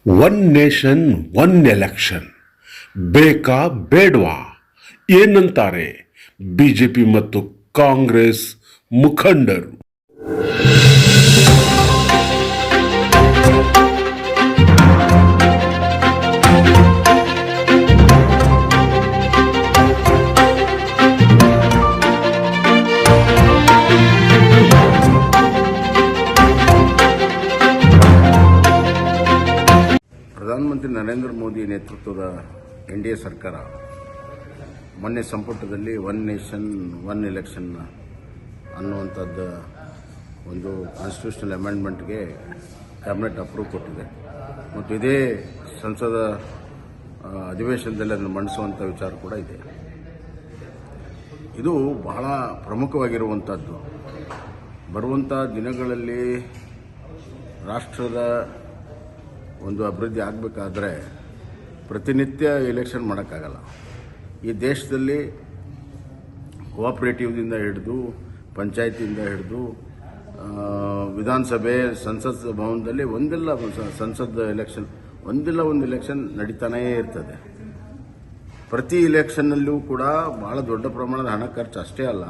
One nation one election ಬೇಕಾ ಬೇಡ್ವಾ ಏನಂತಾರೆ ಬಿಜೆಪಿ ಮತ್ತು ಕಾಂಗ್ರೆಸ್ ಮುಖಂಡರು. ಪ್ರಧಾನಮಂತ್ರಿ ನರೇಂದ್ರ ಮೋದಿ ನೇತೃತ್ವದ NDA ಸರ್ಕಾರ ಮೊನ್ನೆ ಸಂಪುಟದಲ್ಲಿ ಒನ್ ನೇಷನ್ ಒನ್ ಎಲೆಕ್ಷನ್ ಅನ್ನುವಂಥದ್ದು ಒಂದು ಕಾನ್ಸ್ಟಿಟ್ಯೂಷನಲ್ ಅಮೆಂಡ್ಮೆಂಟ್ಗೆ ಕ್ಯಾಬಿನೆಟ್ ಅಪ್ರೂವ್ ಕೊಟ್ಟಿದೆ ಮತ್ತು ಇದೇ ಸಂಸದ ಅಧಿವೇಶನದಲ್ಲಿ ಅದನ್ನು ಮಂಡಿಸುವಂಥ ವಿಚಾರ ಕೂಡ ಇದೆ. ಇದು ಬಹಳ ಪ್ರಮುಖವಾಗಿರುವಂಥದ್ದು. ಬರುವಂಥ ದಿನಗಳಲ್ಲಿ ರಾಷ್ಟ್ರದ ಒಂದು ಅಭಿವೃದ್ಧಿ ಆಗಬೇಕಾದ್ರೆ ಪ್ರತಿನಿತ್ಯ ಎಲೆಕ್ಷನ್ ಮಾಡೋಕ್ಕಾಗಲ್ಲ. ಈ ದೇಶದಲ್ಲಿ ಕೋಆಪರೇಟಿವ್ದಿಂದ ಹಿಡಿದು ಪಂಚಾಯತಿಯಿಂದ ಹಿಡಿದು ವಿಧಾನಸಭೆ ಸಂಸತ್ ಭವನದಲ್ಲಿ ಸಂಸತ್ ಎಲೆಕ್ಷನ್ ಒಂದು ಎಲೆಕ್ಷನ್ ನಡೀತಾನೇ ಇರ್ತದೆ. ಪ್ರತಿ ಇಲೆಕ್ಷನ್ನಲ್ಲೂ ಕೂಡ ಬಹಳ ದೊಡ್ಡ ಪ್ರಮಾಣದ ಹಣ ಖರ್ಚು ಅಷ್ಟೇ ಅಲ್ಲ,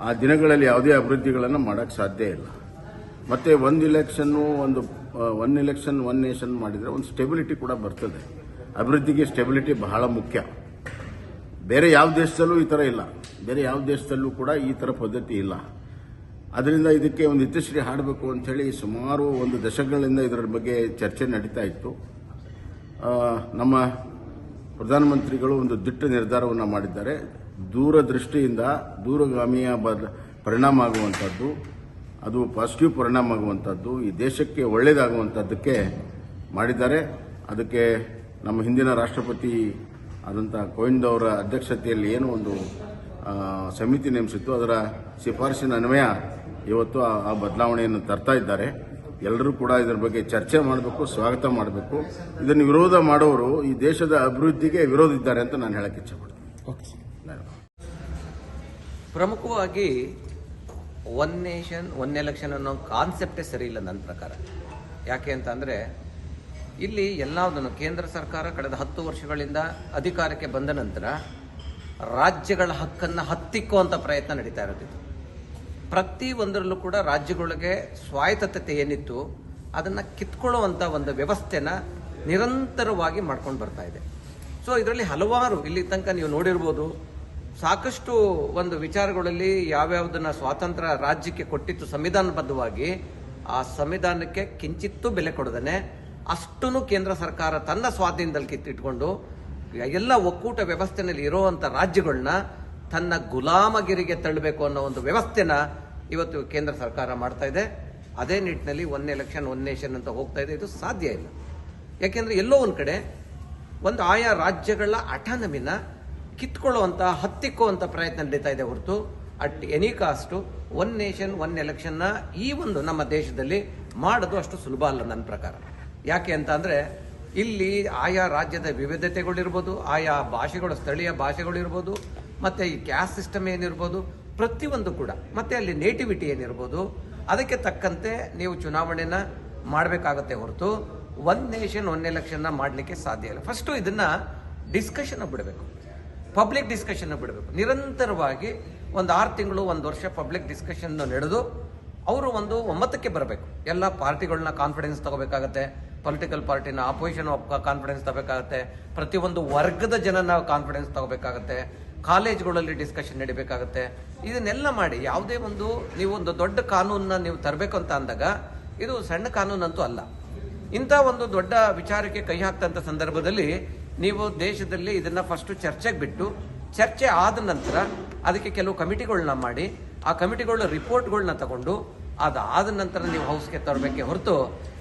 ಆ ದಿನಗಳಲ್ಲಿ ಯಾವುದೇ ಅಭಿವೃದ್ಧಿಗಳನ್ನು ಮಾಡೋಕ್ಕೆ ಸಾಧ್ಯ ಇಲ್ಲ. ಮತ್ತು ಒಂದು ಇಲೆಕ್ಷನ್ನು ಒನ್ ಎಲೆಕ್ಷನ್ ಒನ್ ನೇಷನ್ ಮಾಡಿದರೆ ಒಂದು ಸ್ಟೆಬಿಲಿಟಿ ಕೂಡ ಬರ್ತದೆ. ಅಭಿವೃದ್ಧಿಗೆ ಸ್ಟೆಬಿಲಿಟಿ ಬಹಳ ಮುಖ್ಯ. ಬೇರೆ ಯಾವ ದೇಶದಲ್ಲೂ ಈ ಥರ ಇಲ್ಲ, ಬೇರೆ ಯಾವ ದೇಶದಲ್ಲೂ ಕೂಡ ಈ ಥರ ಪದ್ಧತಿ ಇಲ್ಲ. ಅದರಿಂದ ಇದಕ್ಕೆ ಒಂದು ಇತಿಶ್ರೀ ಹಾಡಬೇಕು ಅಂಥೇಳಿ ಸುಮಾರು ಒಂದು ದಶಕಗಳಿಂದ ಇದರ ಬಗ್ಗೆ ಚರ್ಚೆ ನಡೀತಾ ಇತ್ತು. ನಮ್ಮ ಪ್ರಧಾನಮಂತ್ರಿಗಳು ಒಂದು ದಿಟ್ಟ ನಿರ್ಧಾರವನ್ನು ಮಾಡಿದ್ದಾರೆ. ದೂರದೃಷ್ಟಿಯಿಂದ ದೂರಗಾಮಿಯ ಪರಿಣಾಮ ಆಗುವಂಥದ್ದು, ಅದು ಪಾಸಿಟಿವ್ ಪರಿಣಾಮ ಆಗುವಂಥದ್ದು, ಈ ದೇಶಕ್ಕೆ ಒಳ್ಳೆಯದಾಗುವಂಥದ್ದಕ್ಕೆ ಮಾಡಿದ್ದಾರೆ. ಅದಕ್ಕೆ ನಮ್ಮ ಹಿಂದಿನ ರಾಷ್ಟ್ರಪತಿ ಆದಂಥ ಕೋವಿಂದ್ ಅವರ ಅಧ್ಯಕ್ಷತೆಯಲ್ಲಿ ಏನು ಒಂದು ಸಮಿತಿ ನೇಮಿಸಿತ್ತು, ಅದರ ಶಿಫಾರಸಿನ ಅನ್ವಯ ಇವತ್ತು ಆ ಬದಲಾವಣೆಯನ್ನು ತರ್ತಾ ಇದ್ದಾರೆ. ಎಲ್ಲರೂ ಕೂಡ ಇದರ ಬಗ್ಗೆ ಚರ್ಚೆ ಮಾಡಬೇಕು, ಸ್ವಾಗತ ಮಾಡಬೇಕು. ಇದನ್ನು ವಿರೋಧ ಮಾಡೋರು ಈ ದೇಶದ ಅಭಿವೃದ್ಧಿಗೆ ವಿರೋಧ ಇದ್ದಾರೆ ಅಂತ ನಾನು ಹೇಳಕ್ಕೆ ಇಚ್ಛೆಪಡ್ತೀನಿ. ಪ್ರಮುಖವಾಗಿ ಒನ್ ನೇಷನ್ ಒನ್ ಎಲೆಕ್ಷನ್ ಅನ್ನೋ ಕಾನ್ಸೆಪ್ಟೇ ಸರಿ ಇಲ್ಲ ನನ್ನ ಪ್ರಕಾರ. ಯಾಕೆ ಅಂತಂದರೆ ಇಲ್ಲಿ ಎಲ್ಲದನ್ನು ಕೇಂದ್ರ ಸರ್ಕಾರ ಕಳೆದ 10 ವರ್ಷಗಳಿಂದ ಅಧಿಕಾರಕ್ಕೆ ಬಂದ ನಂತರ ರಾಜ್ಯಗಳ ಹಕ್ಕನ್ನು ಹತ್ತಿಕ್ಕುವಂಥ ಪ್ರಯತ್ನ ನಡೀತಾ ಇರೋದಿತ್ತು. ಪ್ರತಿ ಒಂದರಲ್ಲೂ ಕೂಡ ರಾಜ್ಯಗಳಿಗೆ ಸ್ವಾಯತ್ತತೆ ಏನಿತ್ತು ಅದನ್ನು ಕಿತ್ಕೊಳ್ಳುವಂಥ ಒಂದು ವ್ಯವಸ್ಥೆನ ನಿರಂತರವಾಗಿ ಮಾಡ್ಕೊಂಡು ಬರ್ತಾ ಇದೆ. ಸೊ ಇದರಲ್ಲಿ ಹಲವಾರು ಇಲ್ಲಿ ತನಕ ನೀವು ನೋಡಿರ್ಬೋದು, ಸಾಕಷ್ಟು ಒಂದು ವಿಚಾರಗಳಲ್ಲಿ ಯಾವ್ಯಾವುದನ್ನ ಸ್ವಾತಂತ್ರ್ಯ ರಾಜ್ಯಕ್ಕೆ ಕೊಟ್ಟಿತ್ತು ಸಂವಿಧಾನಬದ್ಧವಾಗಿ, ಆ ಸಂವಿಧಾನಕ್ಕೆ ಕಿಂಚಿತ್ತೂ ಬೆಲೆ ಕೊಡದೇನೆ ಅಷ್ಟನ್ನು ಕೇಂದ್ರ ಸರ್ಕಾರ ತನ್ನ ಸ್ವಾಧೀನದಲ್ಲಿ ಕಿತ್ತಿಟ್ಕೊಂಡು ಎಲ್ಲ ಒಕ್ಕೂಟ ವ್ಯವಸ್ಥೆನಲ್ಲಿ ಇರುವಂಥ ರಾಜ್ಯಗಳನ್ನ ತನ್ನ ಗುಲಾಮಗಿರಿಗೆ ತಳ್ಳಬೇಕು ಅನ್ನೋ ಒಂದು ವ್ಯವಸ್ಥೆನ ಇವತ್ತು ಕೇಂದ್ರ ಸರ್ಕಾರ ಮಾಡ್ತಾ ಇದೆ. ಅದೇ ನಿಟ್ಟಿನಲ್ಲಿ ಒನ್ ಎಲೆಕ್ಷನ್ ಒನ್ ನೇಷನ್ ಅಂತ ಹೋಗ್ತಾ ಇದೆ. ಇದು ಸಾಧ್ಯ ಇಲ್ಲ. ಯಾಕೆಂದ್ರೆ ಎಲ್ಲೋ ಒಂದು ಕಡೆ ಒಂದು ಆಯಾ ರಾಜ್ಯಗಳ ಅಟಾನಮಿನ ಕಿತ್ಕೊಳ್ಳುವಂಥ ಹತ್ತಿಕ್ಕುವಂಥ ಪ್ರಯತ್ನ ನಡೀತಾ ಇದೆ ಹೊರತು at any cost one nation one ಎಲೆಕ್ಷನ್ನ ಈ ಒಂದು ನಮ್ಮ ದೇಶದಲ್ಲಿ ಮಾಡೋದು ಅಷ್ಟು ಸುಲಭ ಅಲ್ಲ ನನ್ನ ಪ್ರಕಾರ. ಯಾಕೆ ಅಂತ ಅಂದರೆ ಇಲ್ಲಿ ಆಯಾ ರಾಜ್ಯದ ವಿವಿಧತೆಗಳಿರ್ಬೋದು, ಆಯಾ ಭಾಷೆಗಳು ಸ್ಥಳೀಯ ಭಾಷೆಗಳಿರ್ಬೋದು, ಮತ್ತು ಈ ಕ್ಯಾಸ್ಟ್ ಸಿಸ್ಟಮ್ ಏನಿರ್ಬೋದು, ಪ್ರತಿಯೊಂದು ಕೂಡ, ಮತ್ತು ಅಲ್ಲಿ ನೇಟಿವಿಟಿ ಏನಿರ್ಬೋದು, ಅದಕ್ಕೆ ತಕ್ಕಂತೆ ನೀವು ಚುನಾವಣೆನ ಮಾಡಬೇಕಾಗತ್ತೆ ಹೊರತು ಒನ್ ನೇಷನ್ ಒನ್ ಎಲೆಕ್ಷನ್ನ ಮಾಡಲಿಕ್ಕೆ ಸಾಧ್ಯ ಇಲ್ಲ. ಫಸ್ಟು ಇದನ್ನು ಡಿಸ್ಕಷನ್ ಬಿಡಬೇಕು, ಪಬ್ಲಿಕ್ ಡಿಸ್ಕಷನ್ ಬಿಡಬೇಕು. ನಿರಂತರವಾಗಿ ಒಂದು 6 ತಿಂಗಳು 1 ವರ್ಷ ಪಬ್ಲಿಕ್ ಡಿಸ್ಕಷನ್ ನಡೆದು ಅವರು ಒಂದು ಒಮ್ಮತಕ್ಕೆ ಬರಬೇಕು. ಎಲ್ಲ ಪಾರ್ಟಿಗಳನ್ನ ಕಾನ್ಫಿಡೆನ್ಸ್ ತಗೋಬೇಕಾಗತ್ತೆ, ಪೊಲಿಟಿಕಲ್ ಪಾರ್ಟಿನ ಅಪೋಸಿಷನ್ ಕಾನ್ಫಿಡೆನ್ಸ್ ತಗೋಬೇಕಾಗತ್ತೆ, ಪ್ರತಿಯೊಂದು ವರ್ಗದ ಜನನ ಕಾನ್ಫಿಡೆನ್ಸ್ ತಗೋಬೇಕಾಗತ್ತೆ, ಕಾಲೇಜ್ಗಳಲ್ಲಿ ಡಿಸ್ಕಷನ್ ನಡಿಬೇಕಾಗತ್ತೆ. ಇದನ್ನೆಲ್ಲ ಮಾಡಿ ಯಾವುದೇ ಒಂದು ನೀವು ಒಂದು ದೊಡ್ಡ ಕಾನೂನನ್ನ ನೀವು ತರಬೇಕು ಅಂತ ಅಂದಾಗ ಇದು ಸಣ್ಣ ಕಾನೂನಂತೂ ಅಲ್ಲ. ಇಂಥ ಒಂದು ದೊಡ್ಡ ವಿಚಾರಕ್ಕೆ ಕೈ ಹಾಕ್ತಂಥ ಸಂದರ್ಭದಲ್ಲಿ ನೀವು ದೇಶದಲ್ಲಿ ಇದನ್ನ ಫಸ್ಟ್ ಚರ್ಚೆಗೆ ಬಿಟ್ಟು, ಚರ್ಚೆ ಆದ ನಂತರ ಅದಕ್ಕೆ ಕೆಲವು ಕಮಿಟಿಗಳನ್ನ ಮಾಡಿ, ಆ ಕಮಿಟಿಗಳ ರಿಪೋರ್ಟ್ಗಳನ್ನ ತಗೊಂಡು ಅದಾದ ನಂತರ ನೀವು ಹೌಸ್ಗೆ ತರಬೇಕೆ ಹೊರತು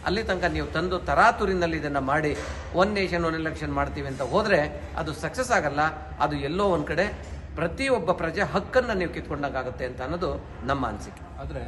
ಅಲ್ಲಿ ತನಕ ನೀವು ತಂದು ತರಾತುರಿನಲ್ಲಿ ಇದನ್ನು ಮಾಡಿ ಒನ್ ನೇಷನ್ ಒನ್ ಎಲೆಕ್ಷನ್ ಮಾಡ್ತೀವಿ ಅಂತ ಹೋದರೆ ಅದು ಸಕ್ಸಸ್ ಆಗಲ್ಲ. ಅದು ಎಲ್ಲೋ ಒಂದು ಕಡೆ ಪ್ರತಿಯೊಬ್ಬ ಪ್ರಜೆ ಹಕ್ಕನ್ನು ನೀವು ಕಿತ್ಕೊಂಡಾಗುತ್ತೆ ಅಂತ ಅನ್ನೋದು ನಮ್ಮ ಅನಿಸಿಕೆ. ಆದರೆ